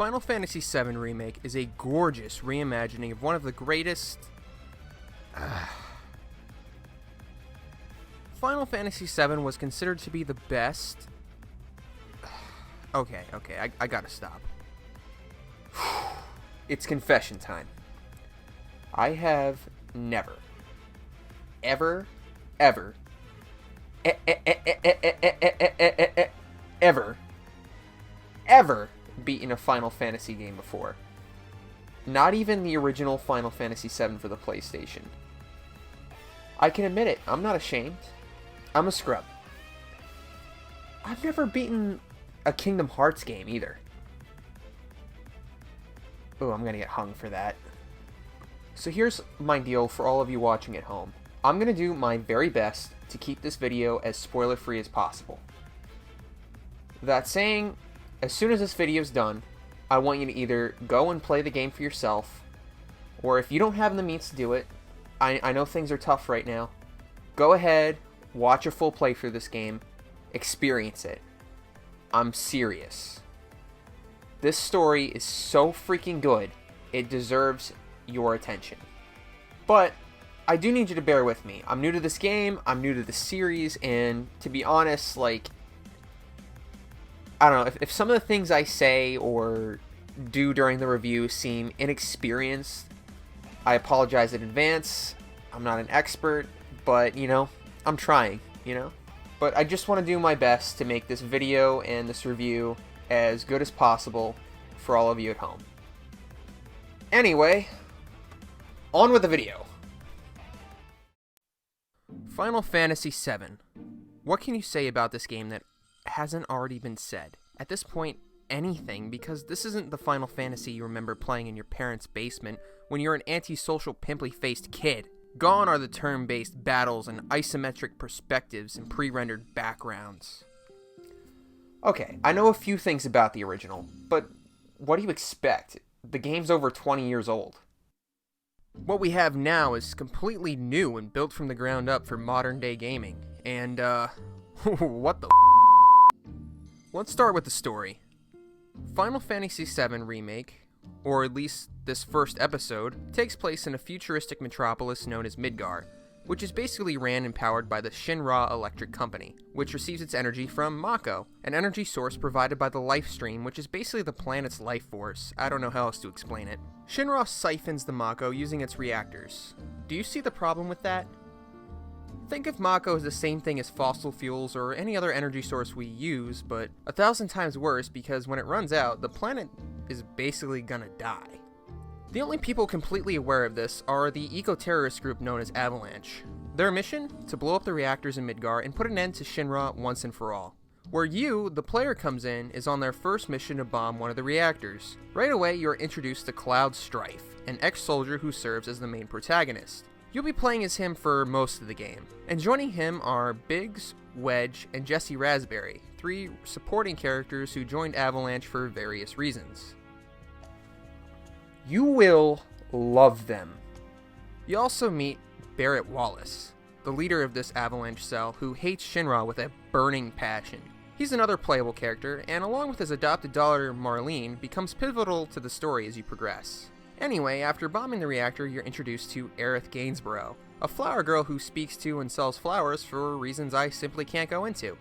Final Fantasy VII Remake is a gorgeous reimagining of one of the greatest... Final Fantasy VII was considered to be the best... Okay, I gotta stop. It's confession time. I have never, ever beaten a Final Fantasy game before. Not even the original Final Fantasy VII for the PlayStation. I can admit it, I'm not ashamed. I'm a scrub. I've never beaten a Kingdom Hearts game either. Oh, I'm gonna get hung for that. So here's my deal for all of you watching at home. I'm gonna do my very best to keep this video as spoiler-free as possible. That saying, as soon as this video's done, I want you to either go and play the game for yourself, or if you don't have the means to do it, I know things are tough right now, go ahead, watch a full playthrough of this game, experience it. I'm serious. This story is so freaking good, it deserves your attention. But I do need you to bear with me. I'm new to this game, I'm new to the series, and to be honest, like, I don't know, if some of the things I say or do during the review seem inexperienced, I apologize in advance. I'm not an expert, but, you know, I'm trying, you know? But I just want to do my best to make this video and this review as good as possible for all of you at home. Anyway, on with the video. Final Fantasy VII. What can you say about this game that hasn't already been said? At this point, anything, because this isn't the Final Fantasy you remember playing in your parents' basement when you're an antisocial, pimply-faced kid. Gone are the turn-based battles and isometric perspectives and pre-rendered backgrounds. Okay, I know a few things about the original, but what do you expect? The game's over 20 years old. What we have now is completely new and built from the ground up for modern-day gaming. And, what the Let's start with the story. Final Fantasy VII Remake, or at least this first episode, takes place in a futuristic metropolis known as Midgar, which is basically ran and powered by the Shinra Electric Company, which receives its energy from Mako, an energy source provided by the life stream, which is basically the planet's life force. I don't know how else to explain it. Shinra siphons the Mako using its reactors. Do you see the problem with that? Think of Mako as the same thing as fossil fuels or any other energy source we use, but 1,000 times worse because when it runs out, the planet is basically gonna die. The only people completely aware of this are the eco-terrorist group known as Avalanche. Their mission? To blow up the reactors in Midgar and put an end to Shinra once and for all. Where you, the player, comes in is on their first mission to bomb one of the reactors. Right away, you're introduced to Cloud Strife, an ex-soldier who serves as the main protagonist. You'll be playing as him for most of the game, and joining him are Biggs, Wedge, and Jesse Raspberry, 3 supporting characters who joined Avalanche for various reasons. You will love them. You also meet Barrett Wallace, the leader of this Avalanche cell who hates Shinra with a burning passion. He's another playable character, and along with his adopted daughter Marlene, becomes pivotal to the story as you progress. Anyway, after bombing the reactor, you're introduced to Aerith Gainsborough, a flower girl who speaks to and sells flowers for reasons I simply can't go into.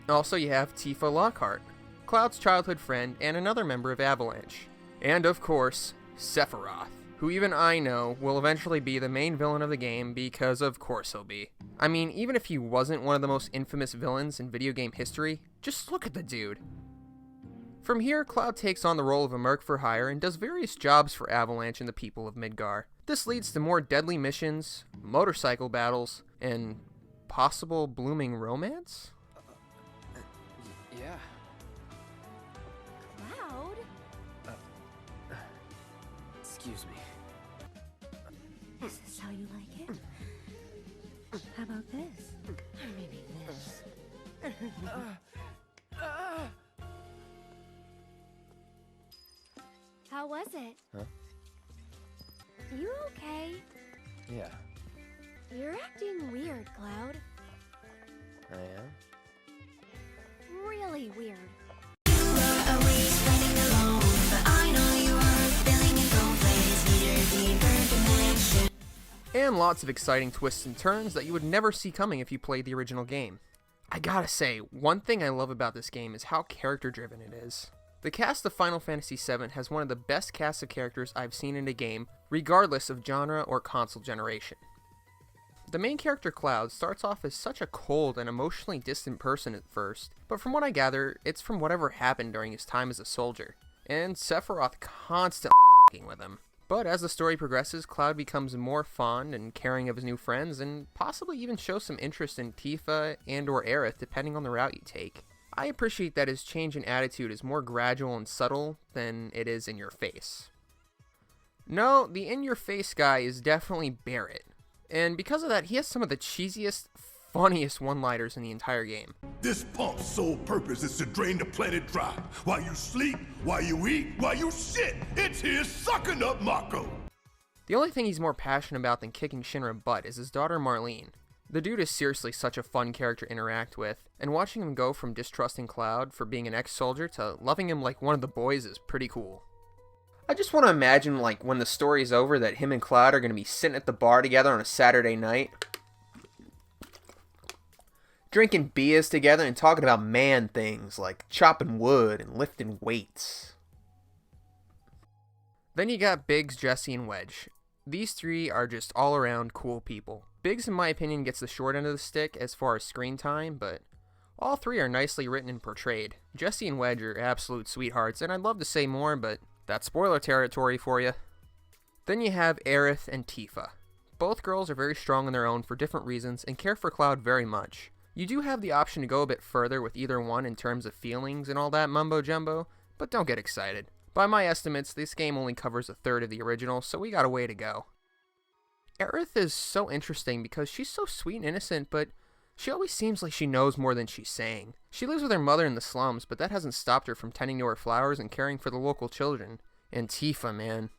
Also, you have Tifa Lockhart, Cloud's childhood friend and another member of Avalanche. And of course, Sephiroth, who even I know will eventually be the main villain of the game because of course he'll be. I mean, even if he wasn't one of the most infamous villains in video game history, just look at the dude. From here, Cloud takes on the role of a merc for hire and does various jobs for Avalanche and the people of Midgar. This leads to more deadly missions, motorcycle battles, and possible blooming romance? Yeah. Cloud? Excuse me. Is this how you like it? How about this? Or maybe this? How was it? Huh? You okay? Yeah, You're acting weird, Cloud. I am. Really weird. Always running alone, but and lots of exciting twists and turns that you would never see coming if you played the original game. I gotta say, one thing I love about this game is how character-driven it is. The cast of Final Fantasy VII has one of the best casts of characters I've seen in a game, regardless of genre or console generation. The main character Cloud starts off as such a cold and emotionally distant person at first, but from what I gather, it's from whatever happened during his time as a soldier, and Sephiroth constantly f***ing with him. But as the story progresses, Cloud becomes more fond and caring of his new friends, and possibly even shows some interest in Tifa and or Aerith depending on the route you take. I appreciate that his change in attitude is more gradual and subtle than it is in your face. No, the in-your-face guy is definitely Barrett, and because of that, he has some of the cheesiest, funniest one-liners in the entire game. This pump's sole purpose is to drain the planet dry. While you sleep, while you eat, while you shit, it's here sucking up Mako. The only thing he's more passionate about than kicking Shinra butt is his daughter Marlene. The dude is seriously such a fun character to interact with, and watching him go from distrusting Cloud for being an ex-soldier to loving him like one of the boys is pretty cool. I just want to imagine, like, when the story's over that him and Cloud are going to be sitting at the bar together on a Saturday night, drinking beers together and talking about man things like chopping wood and lifting weights. Then you got Biggs, Jesse, and Wedge. These three are just all-around cool people. Biggs, in my opinion, gets the short end of the stick as far as screen time, but all three are nicely written and portrayed. Jesse and Wedge are absolute sweethearts, and I'd love to say more, but that's spoiler territory for you. Then you have Aerith and Tifa. Both girls are very strong on their own for different reasons and care for Cloud very much. You do have the option to go a bit further with either one in terms of feelings and all that mumbo-jumbo, but don't get excited. By my estimates, this game only covers a third of the original, so we got a way to go. Aerith is so interesting because she's so sweet and innocent, but she always seems like she knows more than she's saying. She lives with her mother in the slums, but that hasn't stopped her from tending to her flowers and caring for the local children. And Tifa, man.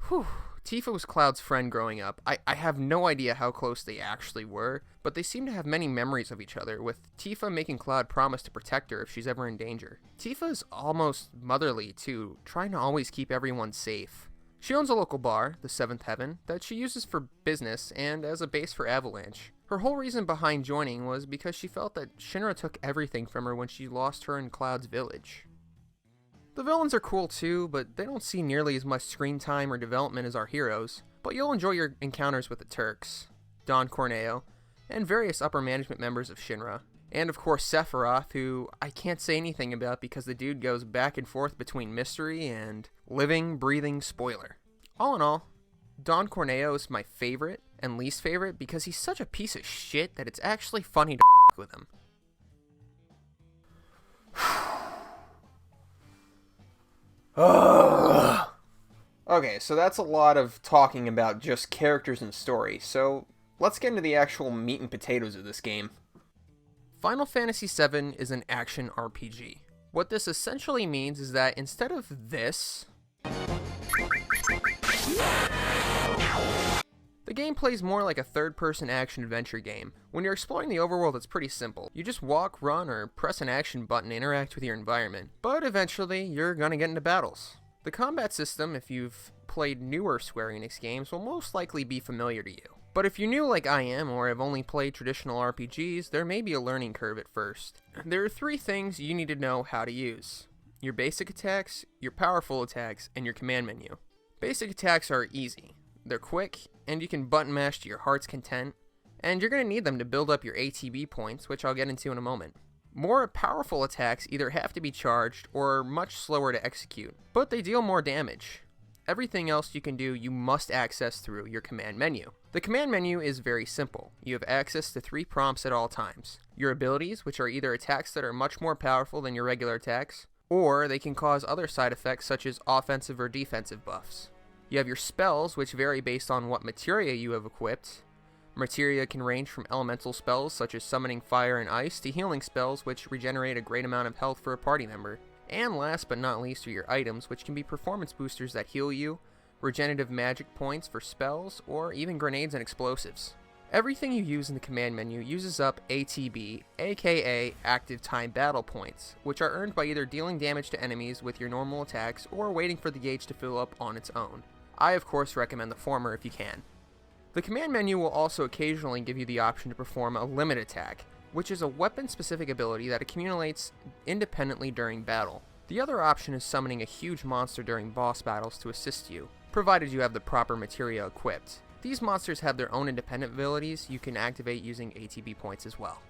Whew. Tifa was Cloud's friend growing up. I have no idea how close they actually were, but they seem to have many memories of each other, with Tifa making Cloud promise to protect her if she's ever in danger. Tifa is almost motherly, too, trying to always keep everyone safe. She owns a local bar, the Seventh Heaven, that she uses for business and as a base for Avalanche. Her whole reason behind joining was because she felt that Shinra took everything from her when she lost her in Cloud's village. The villains are cool too, but they don't see nearly as much screen time or development as our heroes, but you'll enjoy your encounters with the Turks, Don Corneo, and various upper management members of Shinra. And of course Sephiroth, who I can't say anything about because the dude goes back and forth between mystery and living, breathing spoiler. All in all, Don Corneo is my favorite and least favorite because he's such a piece of shit that it's actually funny to with him. Okay, so that's a lot of talking about just characters and story, so let's get into the actual meat and potatoes of this game. Final Fantasy VII is an action RPG. What this essentially means is that instead of this, the game plays more like a third-person action-adventure game. When you're exploring the overworld, it's pretty simple. You just walk, run, or press an action button to interact with your environment. But eventually, you're gonna get into battles. The combat system, if you've played newer Square Enix games, will most likely be familiar to you. But if you're new like I am, or have only played traditional RPGs, there may be a learning curve at first. There are three things you need to know how to use: your basic attacks, your powerful attacks, and your command menu. Basic attacks are easy. They're quick, and you can button mash to your heart's content, and you're going to need them to build up your ATB points, which I'll get into in a moment. More powerful attacks either have to be charged or are much slower to execute, but they deal more damage. Everything else you can do, you must access through your command menu. The command menu is very simple. You have access to 3 prompts at all times. Your abilities, which are either attacks that are much more powerful than your regular attacks, or they can cause other side effects such as offensive or defensive buffs. You have your spells, which vary based on what materia you have equipped. Materia can range from elemental spells such as summoning fire and ice to healing spells which regenerate a great amount of health for a party member. And last but not least are your items, which can be performance boosters that heal you, regenerative magic points for spells, or even grenades and explosives. Everything you use in the command menu uses up ATB, aka Active Time Battle Points, which are earned by either dealing damage to enemies with your normal attacks or waiting for the gauge to fill up on its own. I of course recommend the former if you can. The command menu will also occasionally give you the option to perform a limit attack, which is a weapon-specific ability that accumulates independently during battle. The other option is summoning a huge monster during boss battles to assist you, provided you have the proper materia equipped. These monsters have their own independent abilities you can activate using ATB points as well.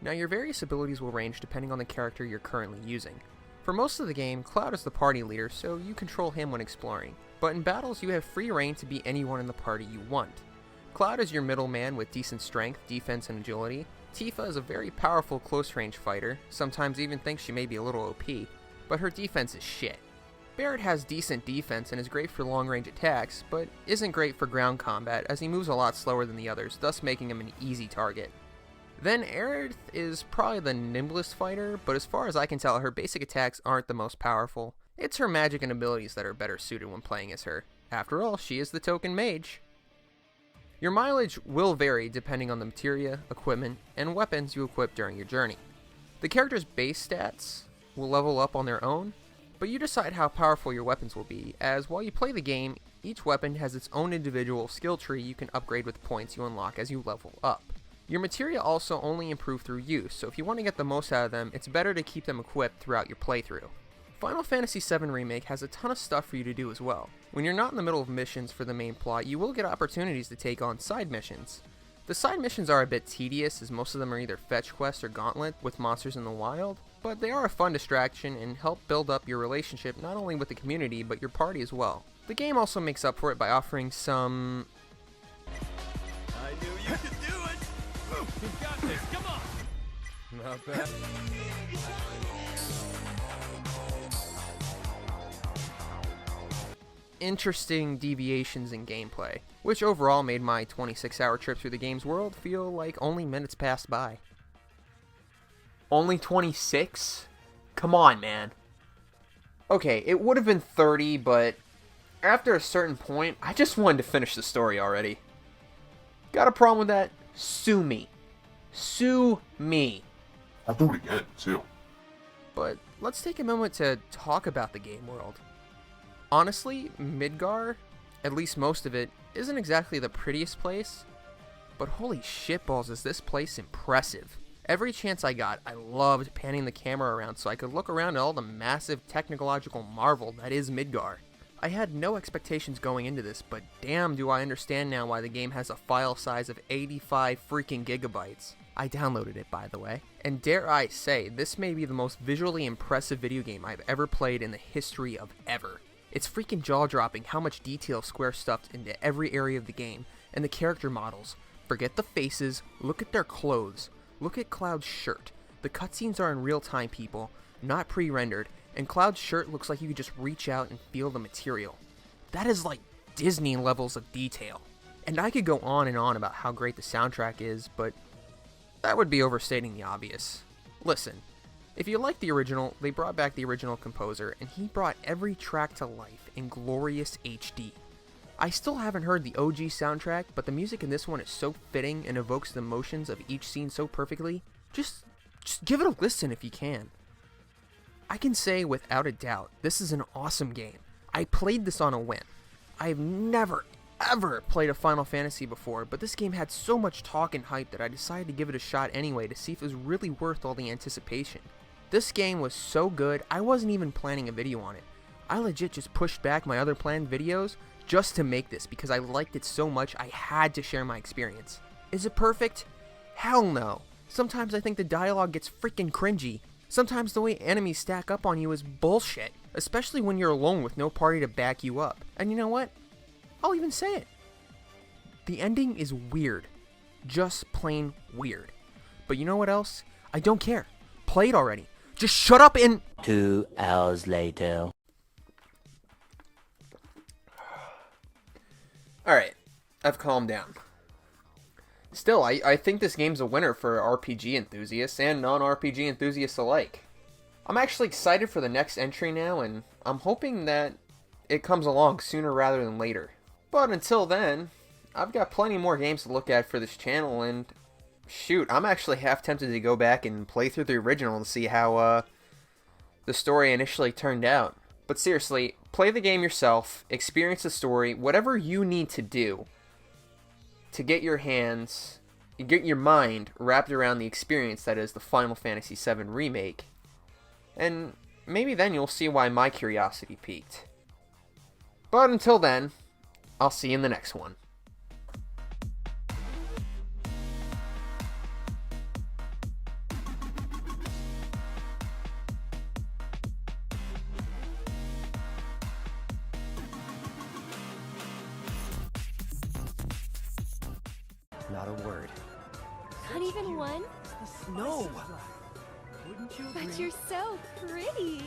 Now your various abilities will range depending on the character you're currently using. For most of the game, Cloud is the party leader, so you control him when exploring, but in battles you have free reign to be anyone in the party you want. Cloud is your middleman with decent strength, defense, and agility. Tifa is a very powerful close-range fighter, sometimes even thinks she may be a little OP, but her defense is shit. Barret has decent defense and is great for long-range attacks, but isn't great for ground combat as he moves a lot slower than the others, thus making him an easy target. Then Aerith is probably the nimblest fighter, but as far as I can tell, her basic attacks aren't the most powerful. It's her magic and abilities that are better suited when playing as her. After all, she is the token mage. Your mileage will vary depending on the materia, equipment, and weapons you equip during your journey. The character's base stats will level up on their own, but you decide how powerful your weapons will be, as while you play the game, each weapon has its own individual skill tree you can upgrade with points you unlock as you level up. Your materia also only improve through use, so if you want to get the most out of them, it's better to keep them equipped throughout your playthrough. Final Fantasy VII Remake has a ton of stuff for you to do as well. When you're not in the middle of missions for the main plot, you will get opportunities to take on side missions. The side missions are a bit tedious, as most of them are either fetch quests or gauntlet with monsters in the wild, but they are a fun distraction and help build up your relationship not only with the community, but your party as well. The game also makes up for it by offering some... I knew you could do it! You got this, come on! Not bad. interesting deviations in gameplay, which overall made my 26-hour trip through the game's world feel like only minutes passed by. Only 26? Come on, man. Okay, it would have been 30, but after a certain point, I just wanted to finish the story already. Got a problem with that? Sue me. Sue me. I'll do it again, too. But let's take a moment to talk about the game world. Honestly, Midgar, at least most of it, isn't exactly the prettiest place, but holy shitballs is this place impressive. Every chance I got, I loved panning the camera around so I could look around at all the massive technological marvel that is Midgar. I had no expectations going into this, but damn do I understand now why the game has a file size of 85 freaking gigabytes. I downloaded it, by the way. And dare I say, this may be the most visually impressive video game I've ever played in the history of ever. It's freaking jaw-dropping how much detail Square stuffed into every area of the game, and the character models. Forget the faces, look at their clothes. Look at Cloud's shirt. The cutscenes are in real time, people, not pre-rendered, and Cloud's shirt looks like you could just reach out and feel the material. That is like Disney levels of detail. And I could go on and on about how great the soundtrack is, but that would be overstating the obvious. Listen, if you like the original, they brought back the original composer, and he brought every track to life in glorious HD. I still haven't heard the OG soundtrack, but the music in this one is so fitting and evokes the emotions of each scene so perfectly. Just give it a listen if you can. I can say without a doubt, this is an awesome game. I played this on a whim. I've never, ever played a Final Fantasy before, but this game had so much talk and hype that I decided to give it a shot anyway to see if it was really worth all the anticipation. This game was so good, I wasn't even planning a video on it. I legit just pushed back my other planned videos just to make this because I liked it so much I had to share my experience. Is it perfect? Hell no. Sometimes I think the dialogue gets freaking cringy. Sometimes the way enemies stack up on you is bullshit, especially when you're alone with no party to back you up. And you know what? I'll even say it. The ending is weird. Just plain weird. But you know what else? I don't care. Play it already. Just shut up and... 2 hours later. Alright, I've calmed down. Still, I think this game's a winner for RPG enthusiasts and non-RPG enthusiasts alike. I'm actually excited for the next entry now, and I'm hoping that it comes along sooner rather than later. But until then, I've got plenty more games to look at for this channel, and shoot, I'm actually half tempted to go back and play through the original and see how the story initially turned out. But seriously, play the game yourself, experience the story, whatever you need to do. to get your mind wrapped around the experience that is the Final Fantasy VII Remake, and maybe then you'll see why my curiosity piqued. But until then, I'll see you in the next one. Not a word. Not even one? No! Wouldn't you But agree? you're so pretty.